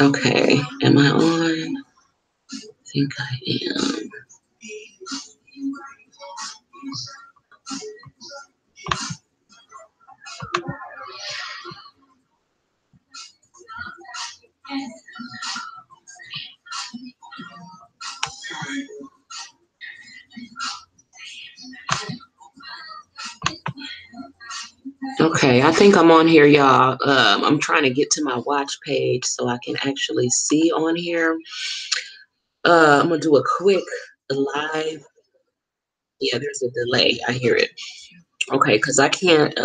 Okay, am I on? I think I am. Okay, I think I'm on here, y'all. I'm trying to get to my watch page so I can actually see on here. I'm gonna do a quick live. Yeah, there's a delay. I hear it. Okay, because I can't.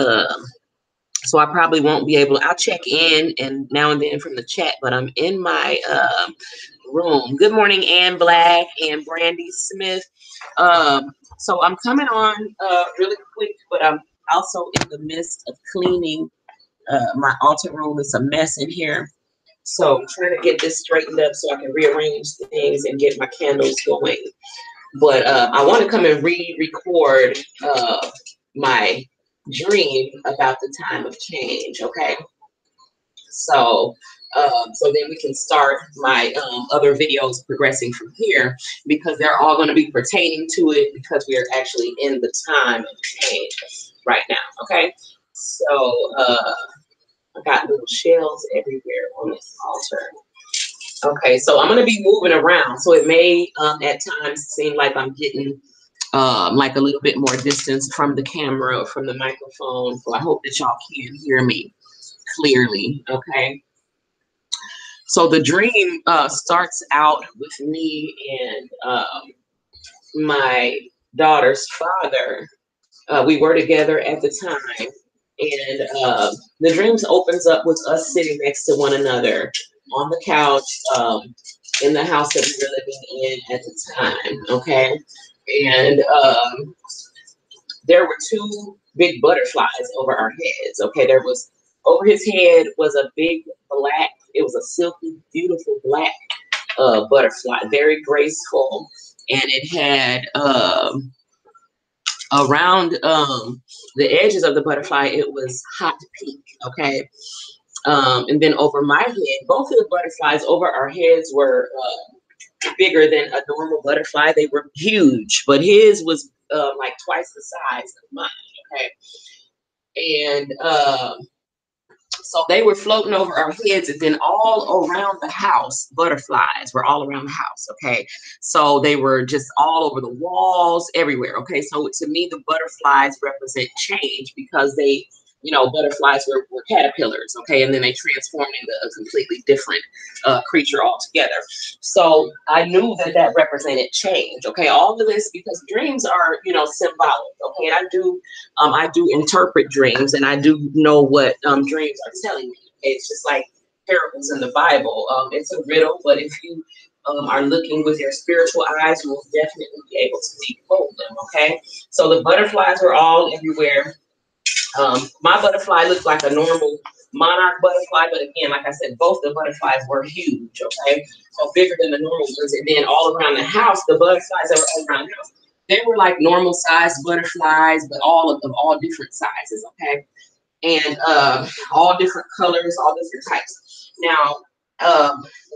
So I probably won't be able. I'll check in and now and then from the chat, but I'm in my room. Good morning, Ann Black and Brandy Smith. So I'm coming on really quick, but I'm also in the midst of cleaning my altar room. It's a mess in here. So I'm trying to get this straightened up so I can rearrange things and get my candles going. But I want to come and record my dream about the time of change. Okay. So, so then we can start my other videos progressing from here because they're all going to be pertaining to it because we are actually in the time of change right now. Okay. So, I got little shells everywhere on this altar. Okay, so I'm gonna be moving around, so it may at times seem like I'm getting like a little bit more distance from the camera or from the microphone. So I hope that y'all can hear me clearly. Okay, so the dream starts out with me and my daughter's father. We were together at the time, and the dreams opens up with us sitting next to one another on the couch in the house that we were living in at the time. Okay, and there were two big butterflies over our heads. Okay, there was over his head was a big black. It was a silky, beautiful black butterfly, very graceful, and it had around the edges of the butterfly, it was hot pink. Okay. And then over my head, both of the butterflies over our heads were bigger than a normal butterfly. They were huge, but his was like twice the size of mine. Okay. And so they were floating over our heads, and then all around the house, butterflies were all around the house. Okay. So they were just all over the walls, everywhere. Okay. So to me, the butterflies represent change because they, butterflies were caterpillars. Okay. And then they transformed into a completely different creature altogether. So I knew that that represented change. Okay. All of this because dreams are, symbolic. Okay. And I do interpret dreams and I do know what dreams are telling me. It's just like parables in the Bible. It's a riddle, but if you are looking with your spiritual eyes, you will definitely be able to decode them. Okay. So the butterflies were all everywhere. My butterfly looked like a normal monarch butterfly, but again, like I said, both the butterflies were huge, okay? So bigger than the normal ones. And then all around the house, the butterflies that were all around the house, they were like normal sized butterflies, but all of them, all different sizes, okay? And all different colors, all different types. Now,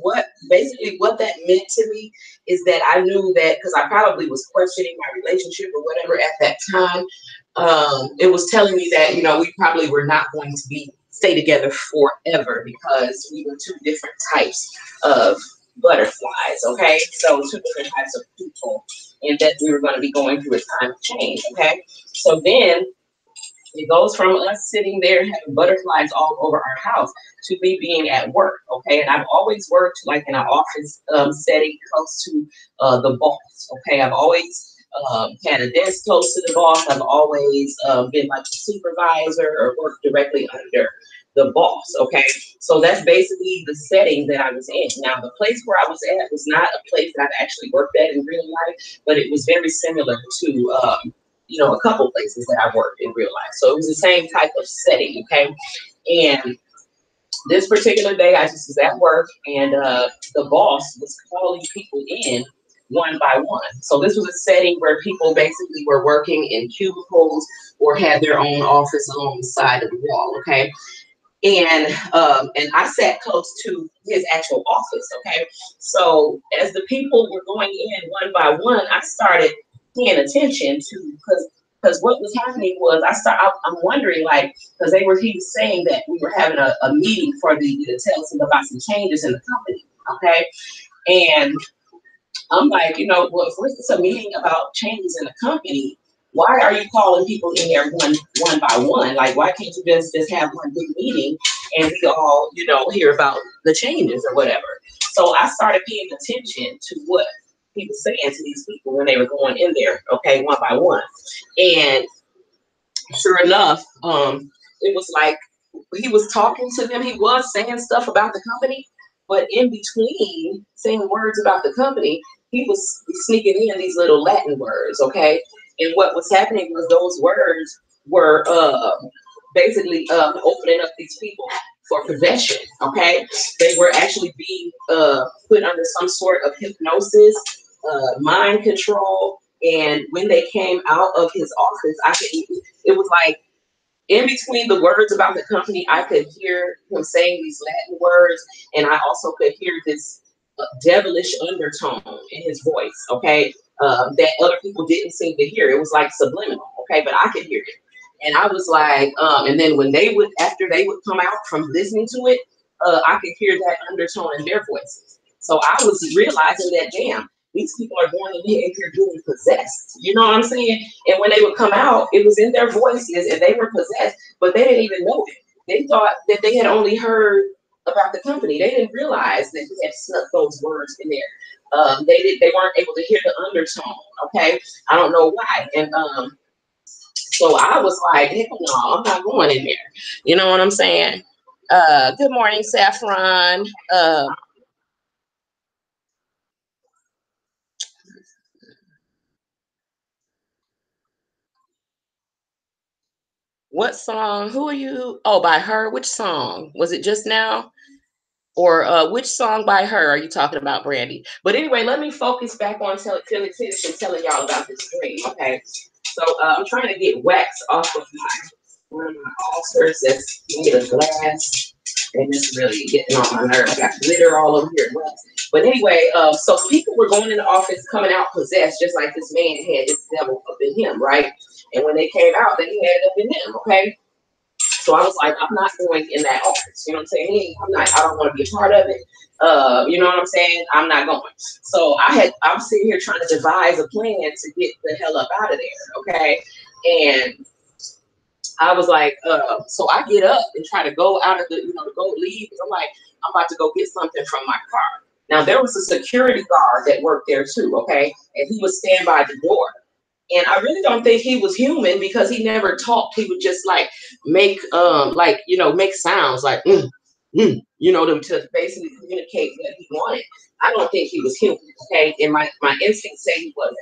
what that meant to me is that I knew that because I probably was questioning my relationship or whatever at that time. It was telling me that we probably were not going to stay together forever because we were two different types of butterflies. Okay, so two different types of people, and that we were going to be going through a time of change. Okay, so then it goes from us sitting there having butterflies all over our house to me being at work, okay? And I've always worked like in an office setting close to the boss, okay? I've always had a desk close to the boss. I've always been like a supervisor or worked directly under the boss, okay? So that's basically the setting that I was in. Now, the place where I was at was not a place that I've actually worked at in real life, but it was very similar to a couple places that I worked in real life. So it was the same type of setting, okay? And this particular day, I just was at work, and the boss was calling people in one by one. So this was a setting where people basically were working in cubicles or had their own office along the side of the wall, okay? And I sat close to his actual office. Okay, so as the people were going in one by one, I started paying attention to because what was happening was I'm wondering, like, because he was saying that we were having a meeting for to tell us about some changes in the company. Okay, and I'm like, well, if it's a meeting about changes in the company, why are you calling people in there one by one? Like, why can't you just have one big meeting and we all, hear about the changes or whatever? So I started paying attention to what he was saying to these people when they were going in there, okay, one by one. And sure enough, it was like he was talking to them. He was saying stuff about the company, but in between saying words about the company, he was sneaking in these little Latin words, okay? And what was happening was those words were basically opening up these people for possession, okay? They were actually being put under some sort of hypnosis, mind control. And when they came out of his office, it was like, in between the words about the company, I could hear him saying these Latin words, and I also could hear this devilish undertone in his voice, okay, that other people didn't seem to hear. It was like subliminal, okay, but I could hear it. And I was like, and then after they would come out from listening to it, I could hear that undertone in their voices. So I was realizing that, damn, these people are going in here doing possessed. You know what I'm saying? And when they would come out, it was in their voices and they were possessed, but they didn't even know it. They thought that they had only heard about the company. They didn't realize that he had snuck those words in there. They weren't able to hear the undertone. Okay, I don't know why. And so I was like, hell no, I'm not going in there. You know what I'm saying? Good morning, Saffron. What song? Who are you? Oh, by her. Which song? Was it just now? Or which song by her are you talking about, Brandy? But anyway, let me focus back on telling y'all about this dream. Okay, so I'm trying to get wax off of one of my ulcers that's made of glass, and it's really getting on my nerves. I got glitter all over here. But anyway, so people were going in the office, coming out possessed, just like this man had this devil up in him, right? And when they came out, they had it up in them. Okay, so I was like, I'm not going in that office. You know what I'm saying? Hey, I don't want to be a part of it. You know what I'm saying? I'm not going. So I'm sitting here trying to devise a plan to get the hell up out of there. Okay. And I was like, so I get up and try to go out of to go leave. I'm like, I'm about to go get something from my car. Now there was a security guard that worked there too. Okay. And he would stand by the door. And I really don't think he was human because he never talked. He would just like make sounds like to basically communicate what he wanted. I don't think he was human, okay? And my instincts say he wasn't.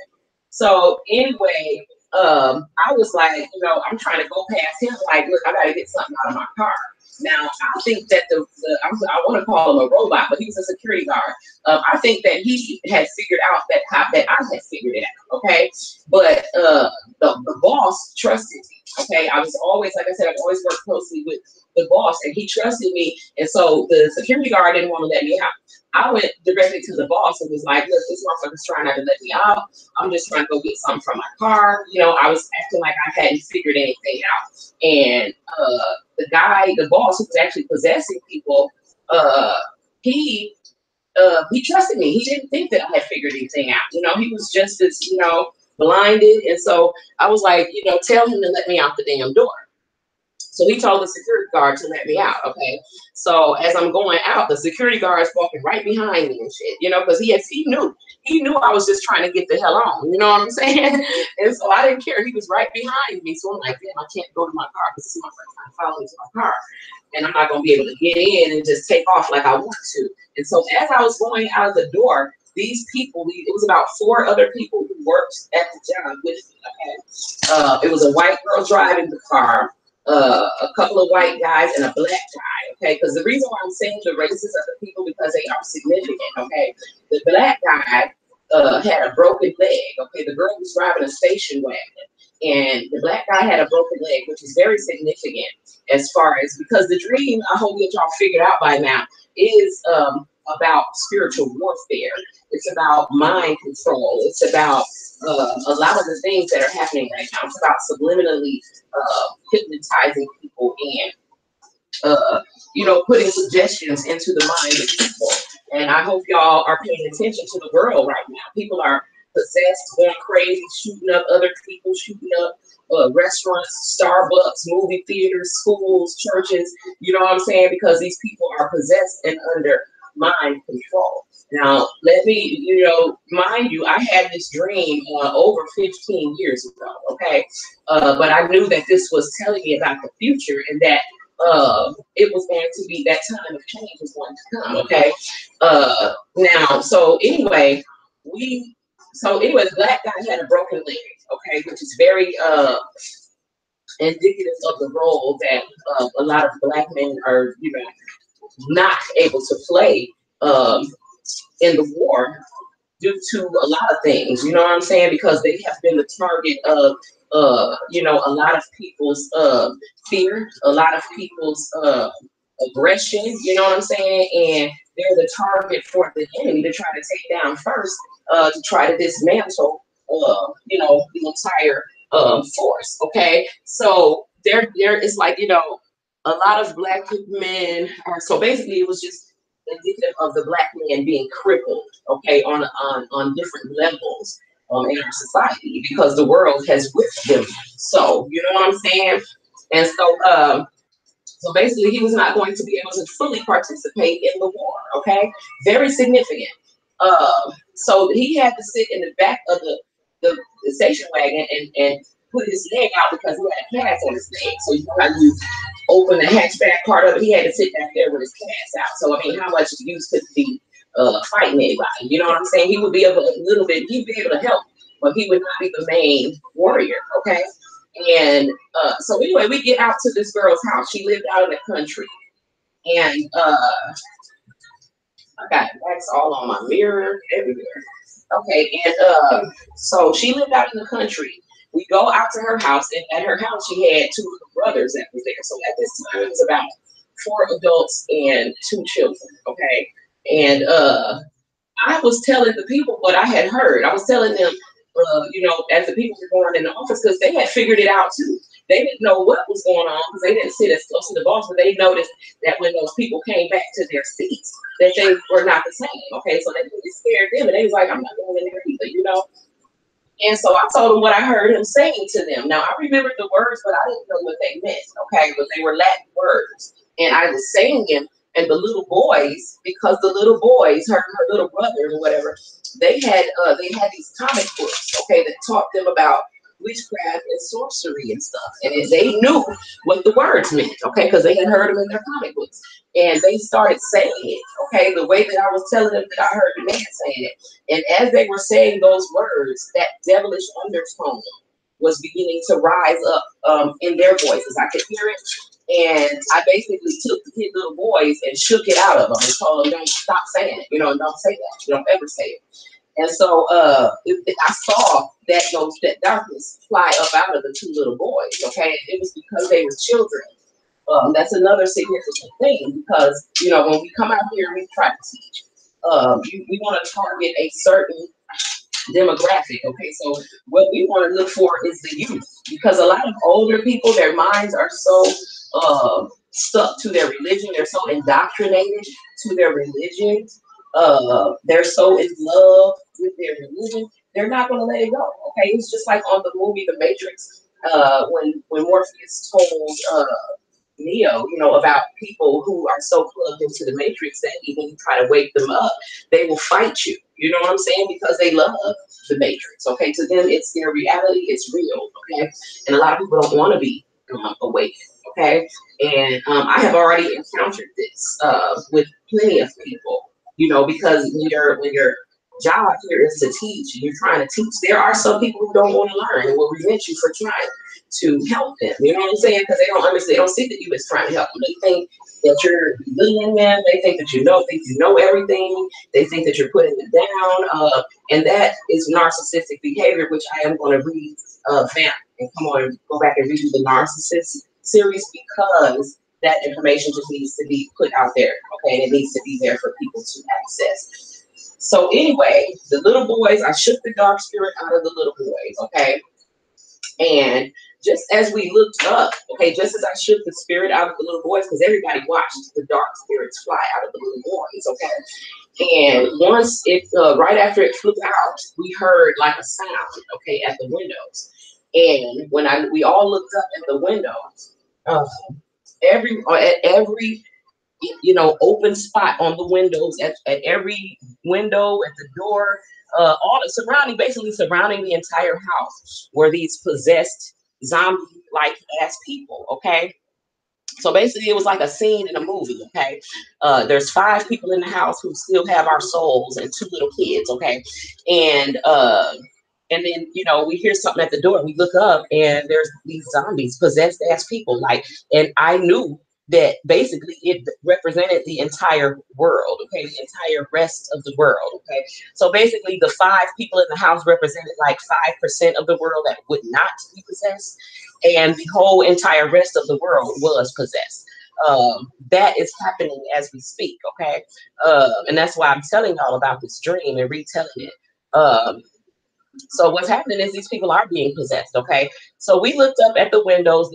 So anyway, I was like, I'm trying to go past him, like, look, I gotta get something out of my car. Now, I think that I want to call him a robot, but he was a security guard. I think that he had figured out that I had figured it out, okay? But the boss trusted me, okay? I was always, like I said, I've always worked closely with the boss, and he trusted me. And so the security guard didn't want to let me out. I went directly to the boss and was like, look, this motherfucker's trying not to let me out. I'm just trying to go get something from my car. I was acting like I hadn't figured anything out. And the boss who was actually possessing people, he he trusted me. He didn't think that I had figured anything out. He was just as, blinded. And so I was like, tell him to let me out the damn door. So he told the security guard to let me out. Okay. So as I'm going out, the security guard is walking right behind me and shit, because he knew I was just trying to get the hell on. You know what I'm saying? And so I didn't care. He was right behind me. So I'm like, damn, I can't go to my car because this is my first time following to my car. And I'm not going to be able to get in and just take off like I want to. And so as I was going out of the door, these people, it was about 4 other people who worked at the job with me. Okay. It was a white girl driving the car, a couple of white guys, and a black guy. Okay. Because the reason why I'm saying the races of the people, because they are significant. Okay. The black guy had a broken leg. Okay. The girl was driving a station wagon. And the black guy had a broken leg, which is very significant as far as, because the dream, I hope that y'all figured out by now, is about spiritual warfare. It's about mind control. It's about a lot of the things that are happening right now. It's about subliminally hypnotizing people and putting suggestions into the mind of people. And I hope y'all are paying attention to the world right now. People are possessed, going crazy, shooting up other people, shooting up restaurants, Starbucks, movie theaters, schools, churches. You know what I'm saying? Because these people are possessed and under mind control. Now, let me, mind you, I had this dream over 15 years ago, okay? But I knew that this was telling me about the future and that it was going to be, that time of change was going to come, okay? The black guy had a broken leg, okay, which is very indicative of the role that a lot of black men are, not able to play in the war due to a lot of things, you know what I'm saying? Because they have been the target of, a lot of people's fear, a lot of people's aggression, you know what I'm saying? And they're the target for the enemy to try to take down first, to try to dismantle, the entire force. Okay, so there is like, a lot of black men are. So basically, it was just indicative of the black man being crippled, okay, on different levels in our society because the world has whipped them. So you know what I'm saying? And so basically, he was not going to be able to fully participate in the war. Okay, very significant. So he had to sit in the back of the station wagon and put his leg out because he had a cast on his leg. So you know how you open the hatchback part of it, he had to sit back there with his cast out. So I mean, how much use could be fighting anybody? You know what I'm saying? He would be able a little bit. He'd be able to help, but he would not be the main warrior. Okay. And so anyway, we get out to this girl's house. She lived out in the country, and I got wax all on my mirror everywhere. Okay, and so she lived out in the country. We go out to her house, and at her house she had two little brothers that was there. So at this time it was about 4 adults and 2 children. Okay, and I was telling the people what I had heard. I was telling them, as the people were going in the office, because they had figured it out too. They didn't know what was going on because they didn't sit as close to the boss, but they noticed that when those people came back to their seats, that they were not the same. Okay, so they really scared them, and they was like, "I'm not going in there either," And so I told them what I heard him saying to them. Now I remembered the words, but I didn't know what they meant. Okay, but they were Latin words, and I was saying them. And the little boys, because the little boys, her little brothers or whatever, they had these comic books, okay, that taught them about witchcraft and sorcery and stuff, and they knew what the words meant, okay, because they had heard them in their comic books, and they started saying it, okay, the way that I was telling them that I heard the man saying it, and as they were saying those words, that devilish undertone was beginning to rise up in their voices. I could hear it. And I basically took the little boys and shook it out of them and told them, don't stop saying it, and don't say that. You don't ever say it. And so I saw that darkness fly up out of the 2 little boys, okay? It was because they were children. That's another significant thing because, when we come out here and we try to teach, we want to target a certain demographic. Okay, so what we want to look for is the youth, because a lot of older people, their minds are so stuck to their religion, they're so indoctrinated to their religion, they're so in love with their religion, they're not going to let it go. Okay, it's just like on the movie The Matrix, when Morpheus told Neo, about people who are so plugged into the Matrix that even you try to wake them up, they will fight you. You know what I'm saying? Because they love the Matrix. Okay, to them, it's their reality. It's real. Okay, and a lot of people don't want to be awakened. Okay, and I have already encountered this with plenty of people. Because when your job here is to teach, and you're trying to teach, there are some people who don't want to learn and will resent you for trying to help them. You know what I'm saying? Because they don't understand. They don't see that you as trying to help them. They think that you're belittling them. They think you know everything. They think that you're putting it down, and that is narcissistic behavior, which I am going to read back and come on, go back and read the narcissist series because that information just needs to be put out there, okay, and it needs to be there for people to access. So anyway, the little boys, I shook the dark spirit out of the little boys, okay, and just as we looked up, okay, just as I shook the spirit out of the little boys, because everybody watched the dark spirits fly out of the little boys, okay? And once it, right after it flew out, we heard like a sound, okay, at the windows. And when we all looked up at the windows, uh, at every open spot on the windows, at every window, at the door, all basically surrounding the entire house were these possessed zombie-like ass people, okay? So basically, it was like a scene in a movie. Okay, there's 5 people in the house who still have our souls, and 2 little kids. Okay, and and then we hear something at the door. We look up, and there's these zombies, possessed ass people. Like, and I knew that basically it represented the entire world. Okay, the entire rest of the world. Okay, so basically, the 5 people in the house represented like 5% of the world that would not be possessed, and the whole entire rest of the world was possessed. That is happening as we speak, okay? And that's why I'm telling y'all about this dream and retelling it. So what's happening is these people are being possessed, okay? So we looked up at the windows.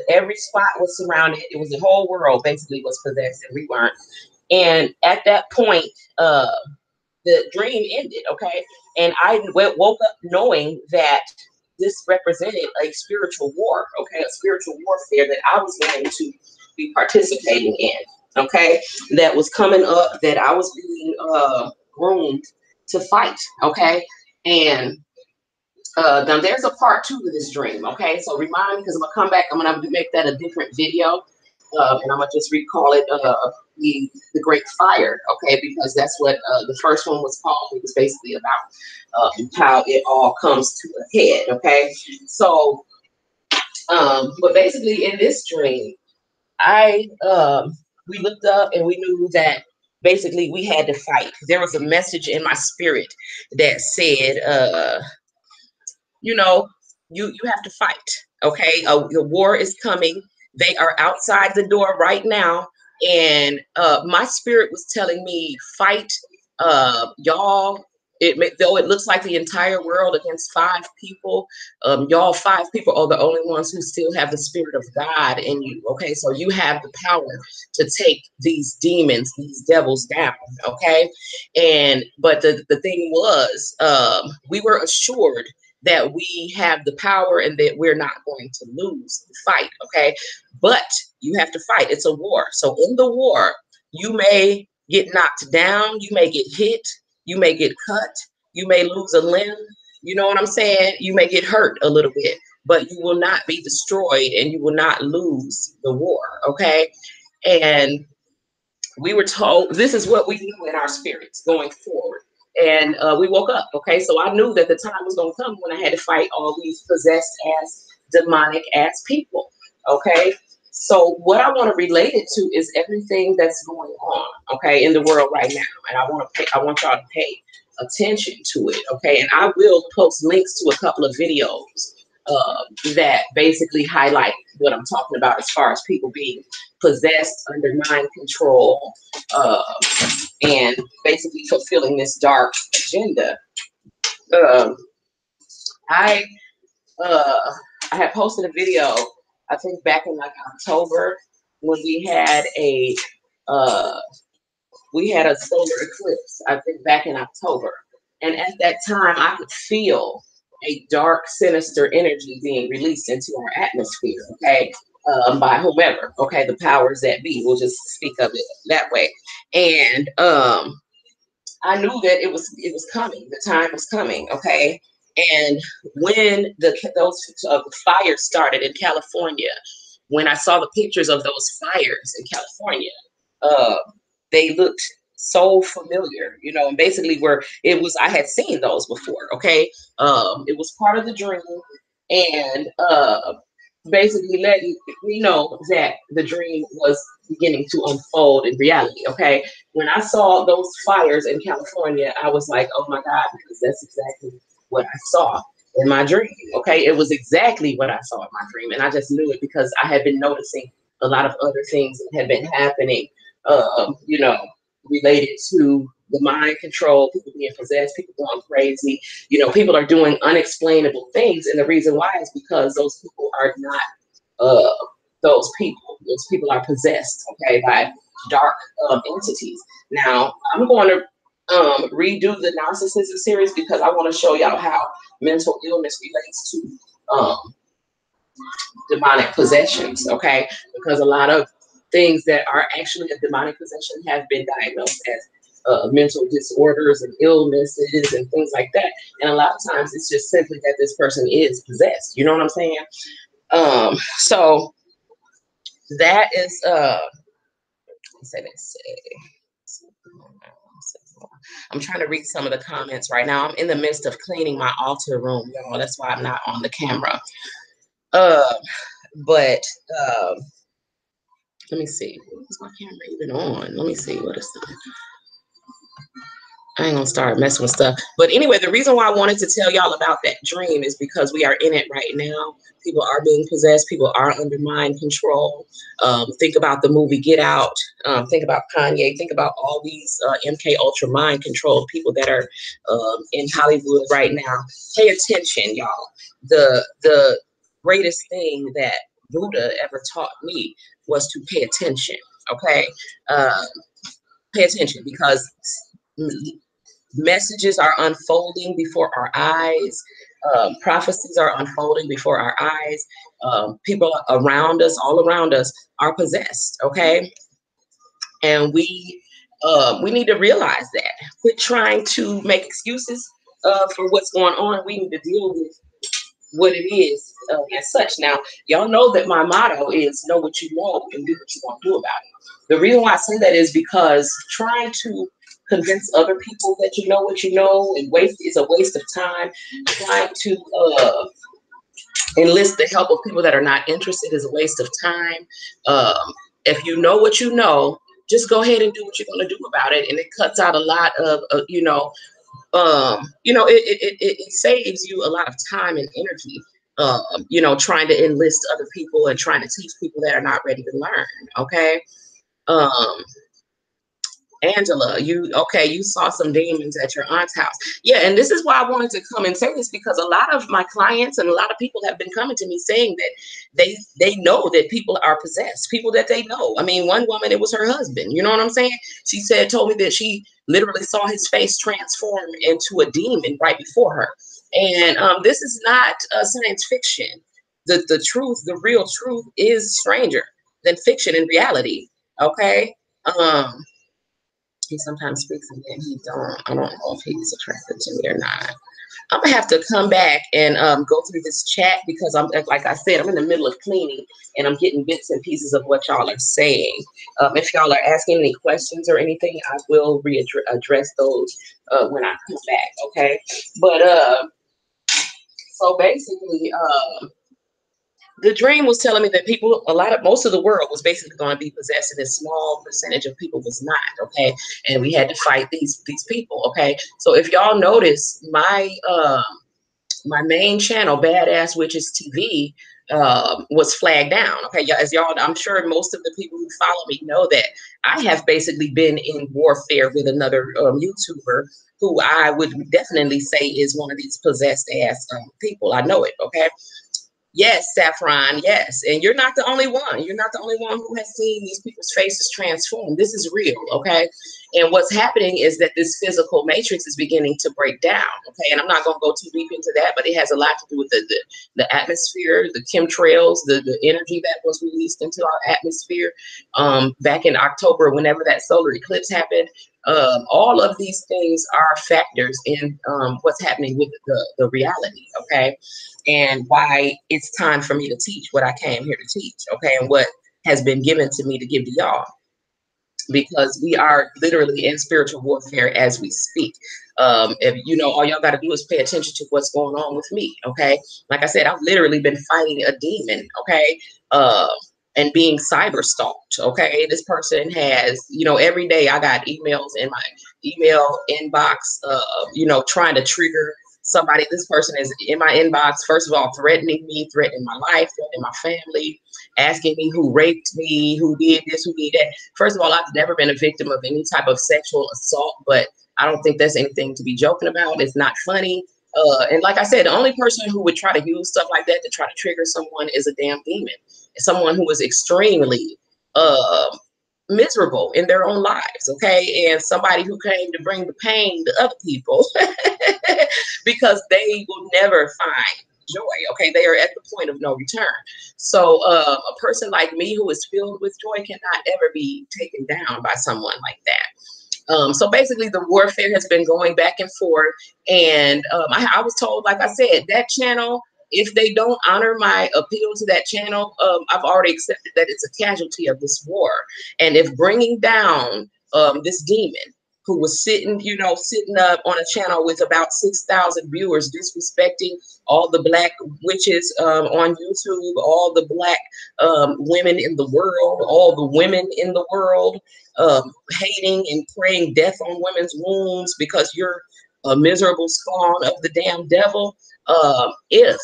Every spot was surrounded. It was the whole world basically was possessed, and we weren't. And at that point, the dream ended, okay? And I woke up knowing that this represented a spiritual war, okay? A spiritual warfare that I was going to be participating in, okay? That was coming up, that I was being groomed to fight, okay? And now there's a part 2 to this dream, okay? So remind me, because I'm gonna come back. I'm gonna make that a different video, and I'm gonna just recall it the Great Fire, okay? Because that's what the first one was called. It was basically about how it all comes to a head, okay? So, but basically in this dream, I we looked up and we knew that basically we had to fight. There was a message in my spirit that said, you know, you have to fight. Okay, the war is coming. They are outside the door right now, and my spirit was telling me, fight, y'all. Though it looks like the entire world against 5 people, y'all 5 people are the only ones who still have the spirit of God in you. Okay, so you have the power to take these demons, these devils down. Okay, and but the thing was, we were assured that we have the power and that we're not going to lose the fight, okay? But you have to fight. It's a war. So in the war, you may get knocked down, you may get hit, you may get cut, you may lose a limb. You know what I'm saying? You may get hurt a little bit, but you will not be destroyed and you will not lose the war, okay? And we were told this is what we knew in our spirits going forward. And we woke up, okay? So I knew that the time was going to come when I had to fight all these possessed ass, demonic ass people, okay? So what I want to relate it to is everything that's going on, okay, in the world right now. And I want y'all to pay attention to it, okay? And I will post links to a couple of videos that basically highlight what I'm talking about as far as people being possessed, under mind control, uh, and basically fulfilling this dark agenda. Um, I uh, I had posted a video, I think back in like October, when uh, we had a solar eclipse. I think back in October, and at that time, I could feel a dark, sinister energy being released into our atmosphere. Okay, by whomever. Okay, the powers that be. We'll just speak of it that way. And I knew that it was coming. The time was coming. Okay, and when those fires started in California, when I saw the pictures of those fires in California, uh, they looked so familiar, and basically where it was, I had seen those before. Okay, it was part of the dream, and basically letting me know that the dream was beginning to unfold in reality. Okay. When I saw those fires in California, I was like, oh my God, because that's exactly what I saw in my dream. Okay. It was exactly what I saw in my dream. And I just knew it because I had been noticing a lot of other things that had been happening, you know, related to the mind control, people being possessed, people going crazy. People are doing unexplainable things. And the reason why is because those people are not uh, those people. Those people are possessed, okay, by dark entities. Now, I'm going to redo the narcissism series because I want to show y'all how mental illness relates to demonic possessions, okay? Because a lot of things that are actually a demonic possession have been diagnosed as mental disorders and illnesses and things like that. And a lot of times it's just simply that this person is possessed. You know what I'm saying? So that is let's say. I'm trying to read some of the comments right now. I'm in the midst of cleaning my altar room, y'all. That's why I'm not on the camera. Uh, but let me see. What is my camera even on? Let me see. What is that? I ain't gonna start messing with stuff. But anyway, the reason why I wanted to tell y'all about that dream is because we are in it right now. People are being possessed. People are under mind control. Think about the movie Get Out. Think about Kanye. Think about all these MK Ultra mind controlled people that are in Hollywood right now. Pay attention, y'all. The greatest thing that Buddha ever taught me was to pay attention. Okay, uh, pay attention because messages are unfolding before our eyes. Prophecies are unfolding before our eyes. People around us, all around us, are possessed. Okay, and we need to realize that. Quit trying to make excuses for what's going on. We need to deal with what it is as such. Now, y'all know that my motto is know what you know and do what you want to do about it. The reason why I say that is because trying to convince other people that you know what you know and waste is a waste of time. Trying to enlist the help of people that are not interested is a waste of time. If you know what you know, just go ahead and do what you're going to do about it, and it cuts out a lot of it saves you a lot of time and energy, trying to enlist other people and trying to teach people that are not ready to learn. Okay. Um, Angela, you saw some demons at your aunt's house. Yeah, and this is why I wanted to come and say this because a lot of my clients and a lot of people have been coming to me saying that they know that people are possessed, people that they know. I mean, one woman, it was her husband. You know what I'm saying? She told me that she literally saw his face transform into a demon right before her. And this is not science fiction. The truth, the real truth, is stranger than fiction and reality. Okay. He sometimes speaks and then he don't. I don't know if he's attracted to me or not. I'm gonna have to come back and go through this chat because I'm, like I said, I'm in the middle of cleaning and I'm getting bits and pieces of what y'all are saying. If y'all are asking any questions or anything, I will address those when I come back. Okay, but so basically, the dream was telling me that most of the world was basically going to be possessed, and a small percentage of people was not. Okay, and we had to fight these people. Okay, so if y'all notice, my main channel, Badass Witches TV, was flagged down. Okay, as y'all, I'm sure most of the people who follow me know that I have basically been in warfare with another YouTuber who I would definitely say is one of these possessed ass people. I know it. Okay. Yes, Saffron, yes. And you're not the only one. You're not the only one who has seen these people's faces transform. This is real, okay? And what's happening is that this physical matrix is beginning to break down, okay? And I'm not going to go too deep into that, but it has a lot to do with the atmosphere, the chemtrails, the energy that was released into our atmosphere back in October, whenever that solar eclipse happened. All of these things are factors in what's happening with the reality, okay? And why it's time for me to teach what I came here to teach, okay, and what has been given to me to give to y'all. because we are literally in spiritual warfare as we speak. If you know, all y'all got to do is pay attention to what's going on with me. Okay, like I said, I've literally been fighting a demon. Okay, uh, and being cyber stalked. Okay, this person has, you know, every day I got emails in my email inbox. You know, trying to trigger somebody. This person is in my inbox. First of all, threatening me, threatening my life, threatening my family, asking me who raped me, who did this, who did that. First of all, I've never been a victim of any type of sexual assault, but I don't think that's anything to be joking about. It's not funny. And like I said, the only person who would try to use stuff like that to try to trigger someone is a damn demon. Someone who is extremely uh, miserable in their own lives, okay? And somebody who came to bring the pain to other people because they will never find joy, okay? They are at the point of no return. So a person like me who is filled with joy cannot ever be taken down by someone like that. So basically, the warfare has been going back and forth, and I was told, like I said, that channel, if they don't honor my appeal to that channel, I've already accepted that it's a casualty of this war. And if bringing down this demon who was sitting, you know, sitting up on a channel with about 6,000 viewers, disrespecting all the black witches on YouTube, all the black women in the world, all the women in the world, hating and praying death on women's wombs because you're a miserable spawn of the damn devil. If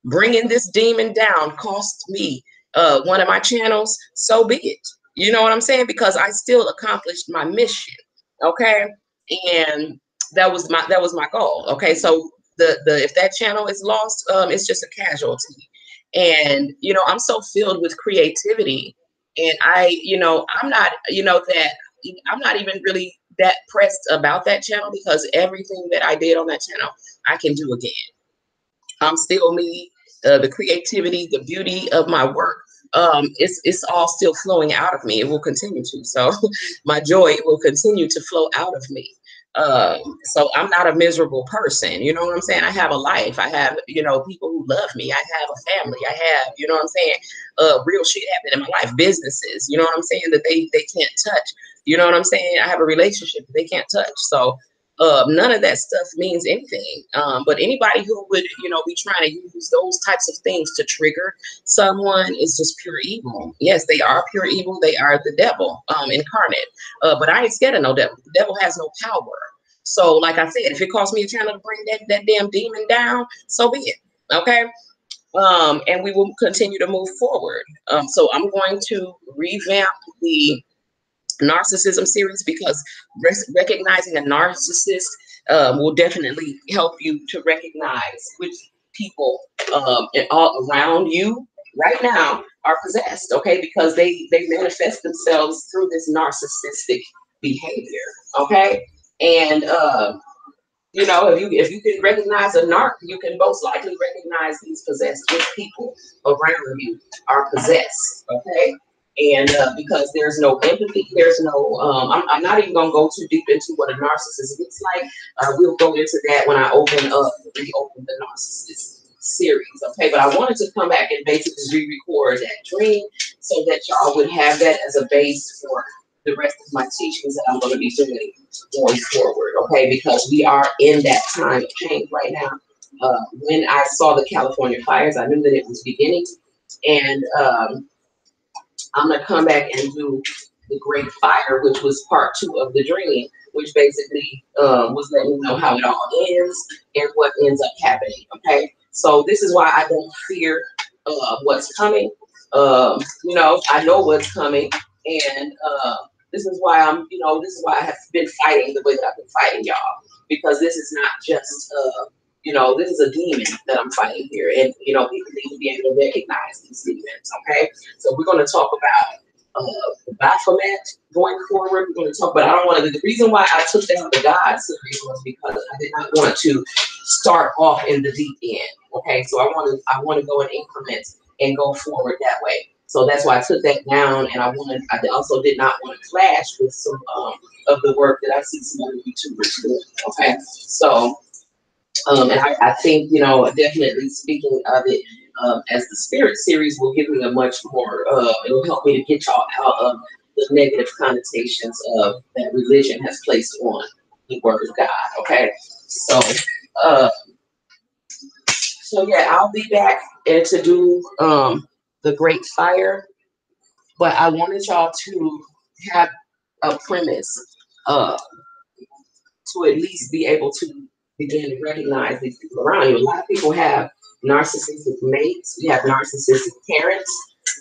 bringing this demon down cost me one of my channels, so be it. You know what I'm saying? Because I still accomplished my mission. Okay, and that was my goal. Okay, so the if that channel is lost, it's just a casualty. And you know, I'm so filled with creativity, and I'm not, that I'm not even really that pressed about that channel because everything that I did on that channel, I can do again. I'm still me. The creativity, the beauty of my work, it's all still flowing out of me. It will continue to. So my joy will continue to flow out of me. So I'm not a miserable person. You know what I'm saying? I have a life. I have, people who love me. I have a family. I have, you know what I'm saying? Real shit happening in my life. Businesses, you know what I'm saying? That they can't touch. You know what I'm saying? I have a relationship that they can't touch. So none of that stuff means anything. But anybody who would, be trying to use those types of things to trigger someone is just pure evil. Yes, they are pure evil. They are the devil incarnate. But I ain't scared of no devil. The devil has no power. So, like I said, if it costs me a channel to bring that damn demon down, so be it. Okay. And we will continue to move forward. So I'm going to revamp the narcissism series because recognizing a narcissist will definitely help you to recognize which people and all around you right now are possessed, okay, because they manifest themselves through this narcissistic behavior, okay. And if you can recognize a narc, you can most likely recognize these possessed, which people around you are possessed, okay. And because there's no empathy, there's no. I'm not even gonna go too deep into what a narcissist looks like. We'll go into that when I reopen the narcissist series, okay. But I wanted to come back and basically re-record that dream so that y'all would have that as a base for the rest of my teachings that I'm going to be doing going forward, okay? Because we are in that time of change right now. When I saw the California fires, I knew that it was beginning, and I'm going to come back and do the Great Fire, which was part 2 of the dream, which basically was letting me know how it all ends and what ends up happening, okay? So this is why I don't fear what's coming. I know what's coming, and this is why this is why I have been fighting the way that I've been fighting, y'all, because this is not just, this is a demon that I'm fighting here, and people need to be able to recognize these demons. Okay, so we're going to talk about the Baphomet going forward. We're going to talk, but I don't want to. The reason why I took down the God series was because I did not want to start off in the deep end. Okay, so I want to go in increments and go forward that way. So that's why I took that down, and I also did not want to clash with some of the work that I see some other YouTubers doing. Okay, so and I think definitely speaking of it as the Spirit series will give me a much more. It will help me to get y'all out of the negative connotations of that religion has placed on the word of God. Okay, so uh, so yeah, I'll be back and to do the Great Fire, but I wanted y'all to have a premise uh, to at least be able to begin to recognize these people around you. A lot of people have narcissistic mates. We have narcissistic parents.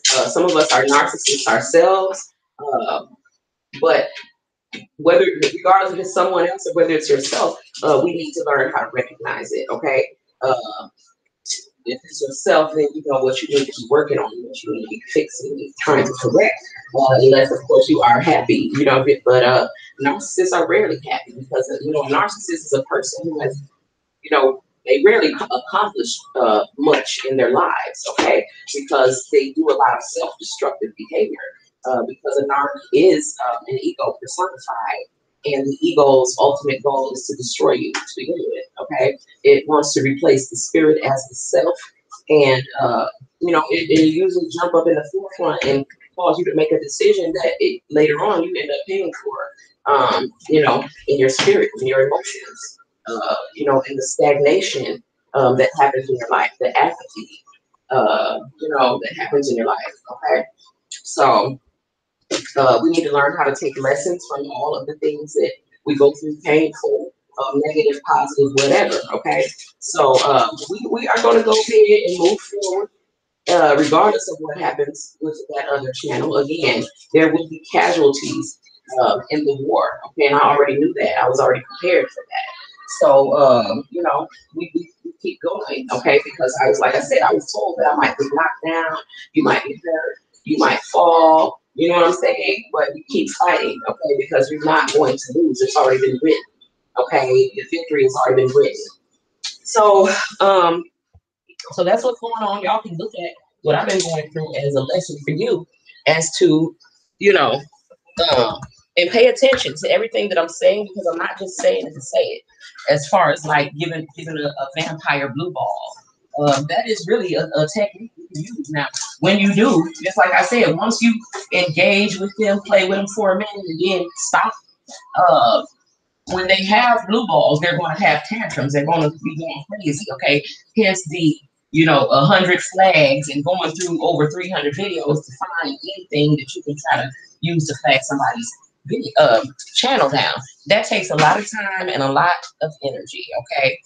Some of us are narcissists ourselves. But whether, regardless if it's someone else or whether it's yourself, we need to learn how to recognize it. Okay. Uh, if it's yourself, then you know what you need to be working on, what you need to be fixing, trying to correct. Unless, of course, you are happy, you know. But narcissists are rarely happy because you know, a narcissist is a person who has, you know, they rarely accomplish much in their lives, okay? Because they do a lot of self-destructive behavior. Because a narc is an ego personified, and the ego's ultimate goal is to destroy you to begin with, okay? It wants to replace the spirit as the self, and you know, it usually jump up in the forefront and cause you to make a decision that later on you end up paying for, you know, in your spirit, in your emotions, you know, in the stagnation that happens in your life, the apathy, you know, that happens in your life. Okay, so we need to learn how to take lessons from all of the things that we go through, painful, negative, positive, whatever. Okay, so we are going to go ahead and move forward. Regardless of what happens with that other channel, again, there will be casualties in the war. Okay, and I already knew that. I was already prepared for that. So, you know, we keep going, okay? Because I was, like I said, I was told that I might be knocked down, you might be hurt, you might fall, you know what I'm saying? But you keep fighting, okay? Because you're not going to lose. It's already been written, okay? The victory has already been written. So, so that's what's going on. Y'all can look at what I've been going through as a lesson for you as to, you know, um, and pay attention to everything that I'm saying, because I'm not just saying it to say it. As far as like giving a vampire blue ball, that is really a technique you can use. Now, when you do, just like I said, once you engage with them, play with them for a minute, and then stop. Uh, when they have blue balls, they're going to have tantrums. They're going to be going crazy. Okay, hence the, you know, 100 flags and going through over 300 videos to find anything that you can try to use to flag somebody's video, channel down. That takes a lot of time and a lot of energy. Okay,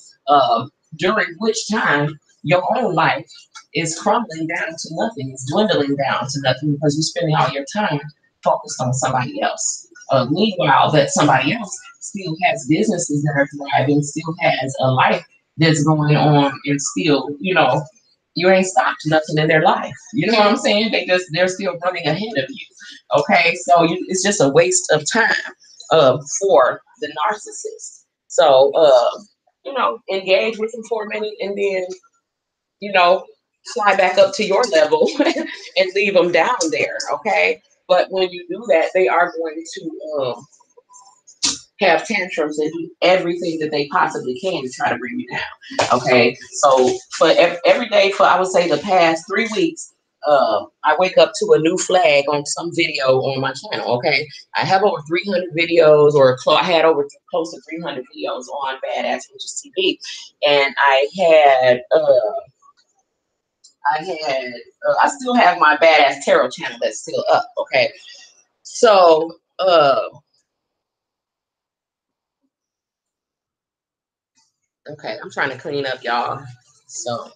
during which time your own life is crumbling down to nothing. It's dwindling down to nothing because you're spending all your time focused on somebody else. Meanwhile, that somebody else still has businesses that are thriving, still has a life that's going on, and still, you know, you ain't stopped nothing in their life. You know what I'm saying? They're still running ahead of you. Okay, so it's just a waste of time for the narcissist. So you know, engage with them for a minute, and then, you know, slide back up to your level and leave them down there. Okay, but when you do that, they are going to have tantrums and do everything that they possibly can to try to bring you down. Okay, so for every day for, I would say, the past 3 weeks, I wake up to a new flag on some video on my channel. Okay, I have over 300 videos, or I had over close to 300 videos on Badass Witches TV, and I still have my Badass Tarot channel that's still up. Okay, so okay, I'm trying to clean up, y'all. So,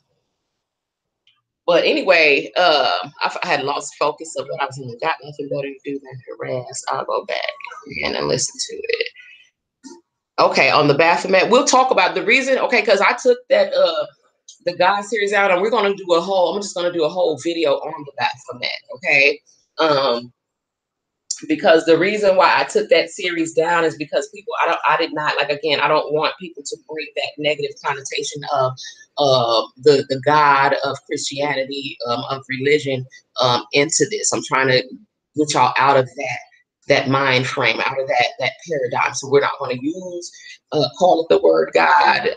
but anyway, I had lost focus of what I was doing. Got nothing better to do than harass. I'll go back and then listen to it. Okay, on the Baphomet, we'll talk about the reason. Okay, because I took that the God series out, and we're gonna do a whole. I'm just gonna do a whole video on the Baphomet. Okay, because the reason why I took that series down is because people, I did not, like, again, I don't want people to bring that negative connotation of the God of Christianity, of religion, into this. I'm trying to get y'all out of that mind frame, out of that paradigm. So we're not going to use call it the word God.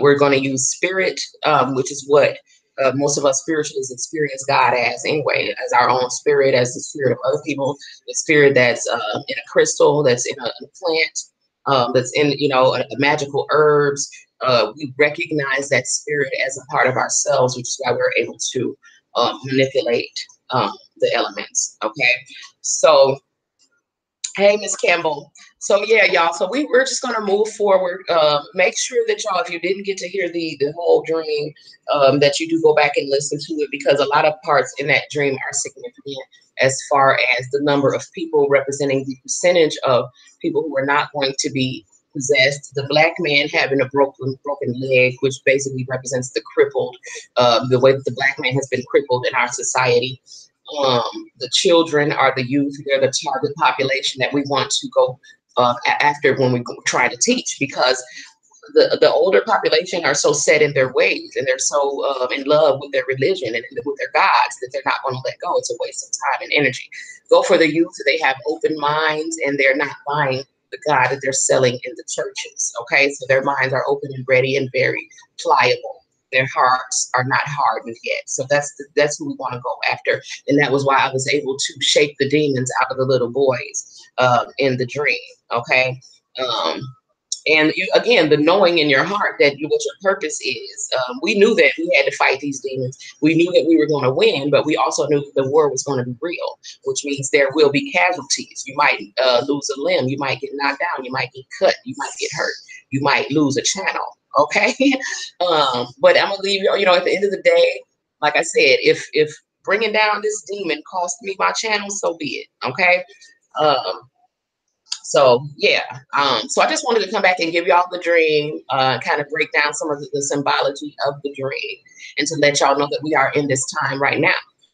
We're going to use spirit, which is what most of us spiritualists experience God as anyway, as our own spirit, as the spirit of other people, the spirit that's in a crystal, that's in a plant, that's in, a magical herbs. We recognize that spirit as a part of ourselves, which is why we're able to manipulate the elements. Okay, so hey, Miss Campbell. So yeah, y'all. So we're just gonna move forward. Make sure that y'all, if you didn't get to hear the whole dream, that you do go back and listen to it, because a lot of parts in that dream are significant as far as the number of people representing the percentage of people who are not going to be possessed. The black man having a broken leg, which basically represents the crippled, the way that the black man has been crippled in our society. The children are the youth. They're the target population that we want to go after when we try to teach, because the older population are so set in their ways, and they're so in love with their religion and with their gods, that they're not going to let go. It's a waste of time and energy. Go for the youth. They have open minds, and they're not buying the God that they're selling in the churches. Okay, so their minds are open and ready and very pliable. Their hearts are not hardened yet. So that's who we want to go after. And that was why I was able to shake the demons out of the little boys in the dream. Okay. Um, and you, again, the knowing in your heart that what your purpose is. We knew that we had to fight these demons. We knew that we were going to win, but we also knew that the war was going to be real, which means there will be casualties. You might lose a limb. You might get knocked down. You might get cut. You might get hurt. You might lose a channel. Okay. But I'm going to leave you, at the end of the day, like I said, if bringing down this demon cost me my channel, so be it. Okay. Um, so yeah, so I just wanted to come back and give y'all the dream, kind of break down some of the symbology of the dream, and to let y'all know that we are in this time right now.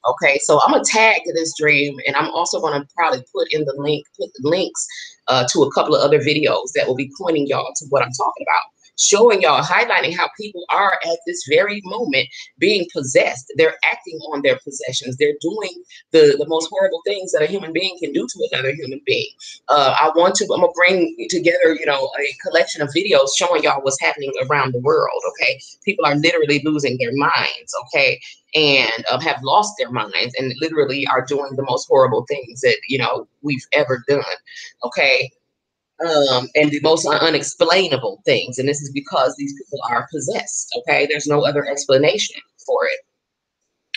Okay, so I'm gonna tag this dream, and I'm also gonna probably put the links to a couple of other videos that will be pointing y'all to what I'm talking about, showing y'all, highlighting how people are at this very moment being possessed. They're acting on their possessions. They're doing the most horrible things that a human being can do to another human being. I'm gonna bring together, a collection of videos showing y'all what's happening around the world. Okay, people are literally losing their minds. Okay, and have lost their minds, and literally are doing the most horrible things that we've ever done. Okay, and the most unexplainable things, and this is because these people are possessed. Okay, there's no other explanation for it.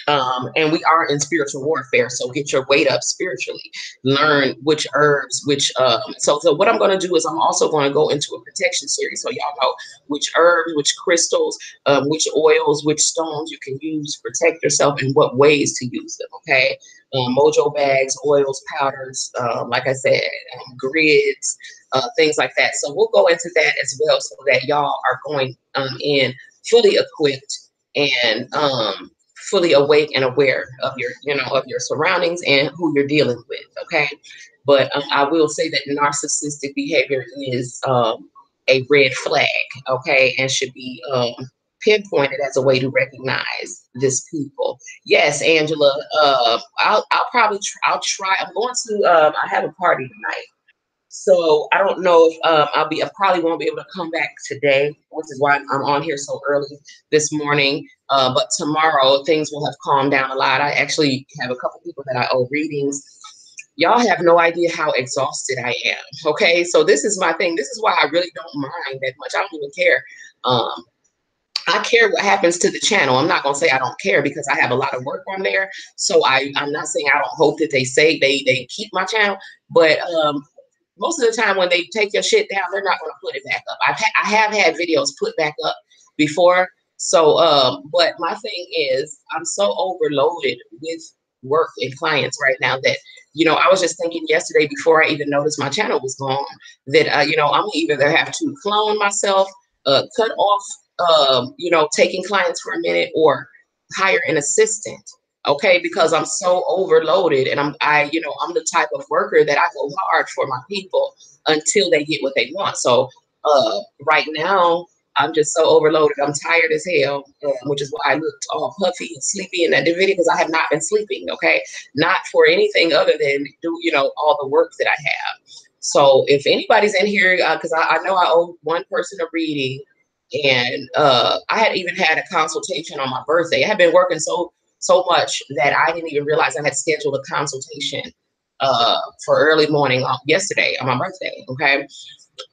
And we are in spiritual warfare, so get your weight up spiritually. Learn which herbs, which so what I'm going to do is I'm also going to go into a protection series, so y'all know which herbs, which crystals, which oils, which stones you can use to protect yourself, and what ways to use them. Okay, mojo bags, oils, powders, like I said, grids, things like that. So we'll go into that as well, so that y'all are going in fully equipped and fully awake and aware of your surroundings and who you're dealing with. Okay, but I will say that narcissistic behavior is a red flag. Okay, and should be pinpointed as a way to recognize this people. Yes, Angela. I'll probably I'll try. I'm going to. I have a party tonight. So I don't know if I probably won't be able to come back today, which is why I'm on here so early this morning. But tomorrow things will have calmed down a lot. I actually have a couple people that I owe readings. Y'all have no idea how exhausted I am. Okay, so this is my thing. This is why I really don't mind that much. I don't even care. Um, I care what happens to the channel. I'm not gonna say I don't care, because I have a lot of work on there. So I'm not saying I don't hope that they say they keep my channel, but most of the time when they take your shit down, they're not going to put it back up. I have had videos put back up before. So, but my thing is, I'm so overloaded with work and clients right now that, I was just thinking yesterday, before I even noticed my channel was gone, that, I'm gonna either have to clone myself, cut off, taking clients for a minute, or hire an assistant. Okay, because I'm so overloaded, and I'm the type of worker that I go hard for my people until they get what they want. So right now I'm just so overloaded. I'm tired as hell, which is why I looked all puffy and sleepy in that video, because I have not been sleeping. Okay, not for anything other than do all the work that I have. So if anybody's in here, because I know I owe one person a reading. And I had even had a consultation on my birthday. I had been working so much that I didn't even realize I had scheduled a consultation for early morning yesterday on my birthday. Okay,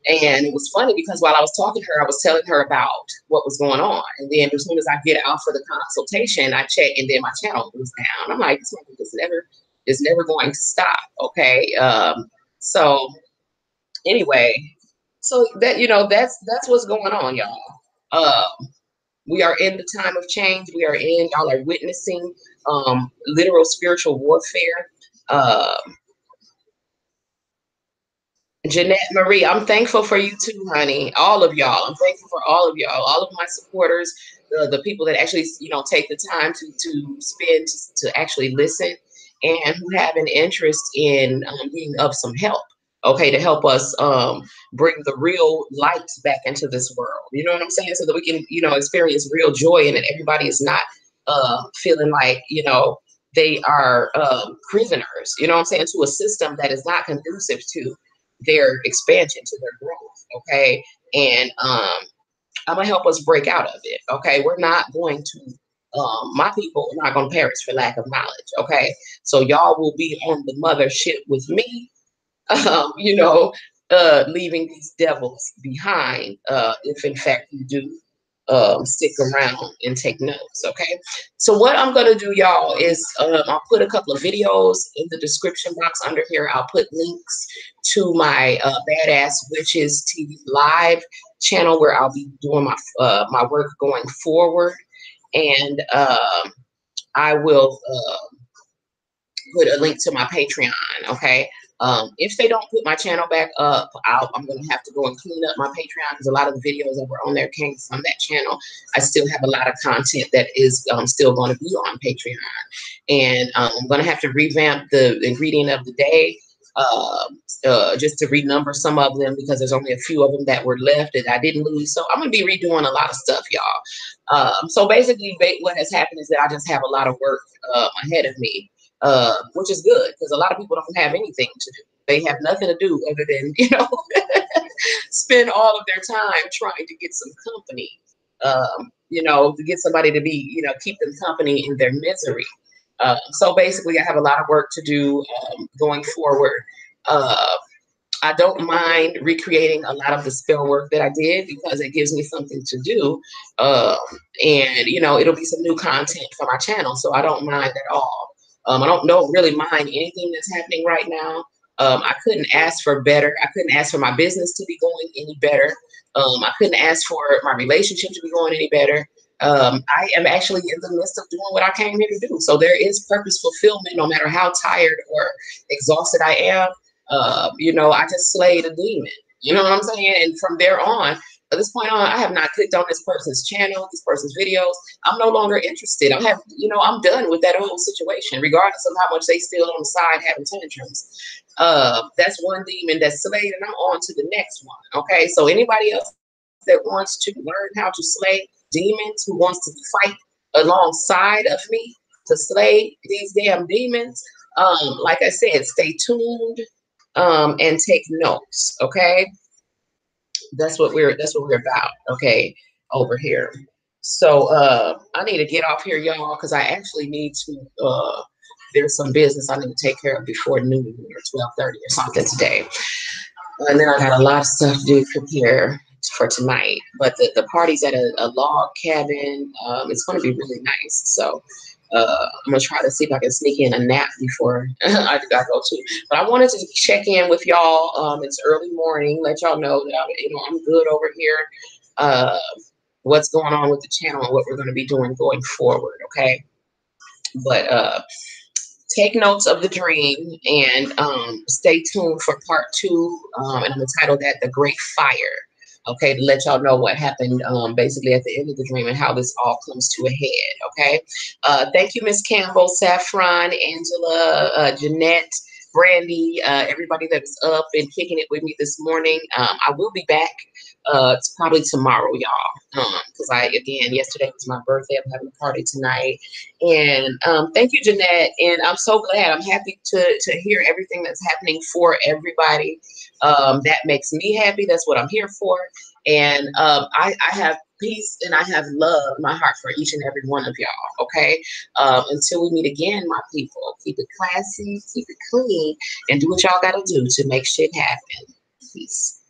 and it was funny because while I was talking to her, I was telling her about what was going on. And then as soon as I get out for the consultation, I check and then my channel goes down. I'm like, this one is never going to stop. Okay. So anyway, so that that's what's going on, y'all. We are in the time of change. Y'all are witnessing literal spiritual warfare. Uh, Jeanette Marie, I'm thankful for you too, honey. All of y'all. I'm thankful for all of y'all, all of my supporters, the people that actually, take the time to spend to actually listen and who have an interest in being of some help. Okay, to help us bring the real light back into this world. You know what I'm saying? So that we can, experience real joy and that everybody is not feeling like, they are prisoners, you know what I'm saying, to a system that is not conducive to their expansion, to their growth. Okay. And I'm gonna help us break out of it. Okay. We're not going to my people are not going to perish for lack of knowledge. Okay. So y'all will be on the mothership with me, um, you know, leaving these devils behind, if in fact you do stick around and take notes. Okay. So what I'm going to do, y'all, is I'll put a couple of videos in the description box under here. I'll put links to my Badass Witches TV live channel where I'll be doing my work going forward. And I will put a link to my Patreon. Okay. If they don't put my channel back up, I'm going to have to go and clean up my Patreon because a lot of the videos that were on there came from that channel. I still have a lot of content that is still going to be on Patreon. And I'm going to have to revamp the ingredient of the day just to renumber some of them because there's only a few of them that were left that I didn't lose. So I'm going to be redoing a lot of stuff, y'all. So basically, what has happened is that I just have a lot of work ahead of me, which is good because a lot of people don't have anything to do. They have nothing to do other than, spend all of their time trying to get some company, to get somebody to be, keep them company in their misery. So basically, I have a lot of work to do going forward. Uh, I don't mind recreating a lot of the spell work that I did because it gives me something to do. Um, and, it'll be some new content for my channel. So I don't mind at all. I don't really mind anything that's happening right now. I couldn't ask for better. I couldn't ask for my business to be going any better. I couldn't ask for my relationship to be going any better. I am actually in the midst of doing what I came here to do. So there is purpose fulfillment no matter how tired or exhausted I am. I just slayed a demon. You know what I'm saying? And from there on, at this point on, I have not clicked on this person's channel, this person's videos. I'm no longer interested. I'm done with that whole situation, regardless of how much they still on the side having tantrums. That's one demon that's slayed, and I'm on to the next one. Okay, so anybody else that wants to learn how to slay demons, who wants to fight alongside of me to slay these damn demons, like I said, stay tuned and take notes. Okay, that's what we're about. Okay, over here. So I need to get off here, y'all, because I actually need to. There's some business I need to take care of before noon or 12:30 or something today. And then I got a lot of stuff to do, prepare for tonight. But the party's at a log cabin. It's going to be really nice. So I'm going to try to see if I can sneak in a nap before I go to. But I wanted to check in with y'all. It's early morning. Let y'all know that I'm good over here. Uh, what's going on with the channel and what we're going to be doing going forward. Okay. But take notes of the dream and stay tuned for part 2. And I'm gonna title that "The Great Fire." Okay, to let y'all know what happened basically at the end of the dream and how this all comes to a head. Okay, thank you, Miss Campbell, Saffron, Angela, Jeanette, Brandy, everybody that was up and kicking it with me this morning. I will be back It's probably tomorrow, y'all. Because yesterday was my birthday. I'm having a party tonight, and thank you, Jeanette. And I'm so glad. I'm happy to hear everything that's happening for everybody. That makes me happy. That's what I'm here for. And I have peace and I have love in my heart for each and every one of y'all. Okay. Until we meet again, my people, keep it classy, keep it clean, and do what y'all got to do to make shit happen. Peace.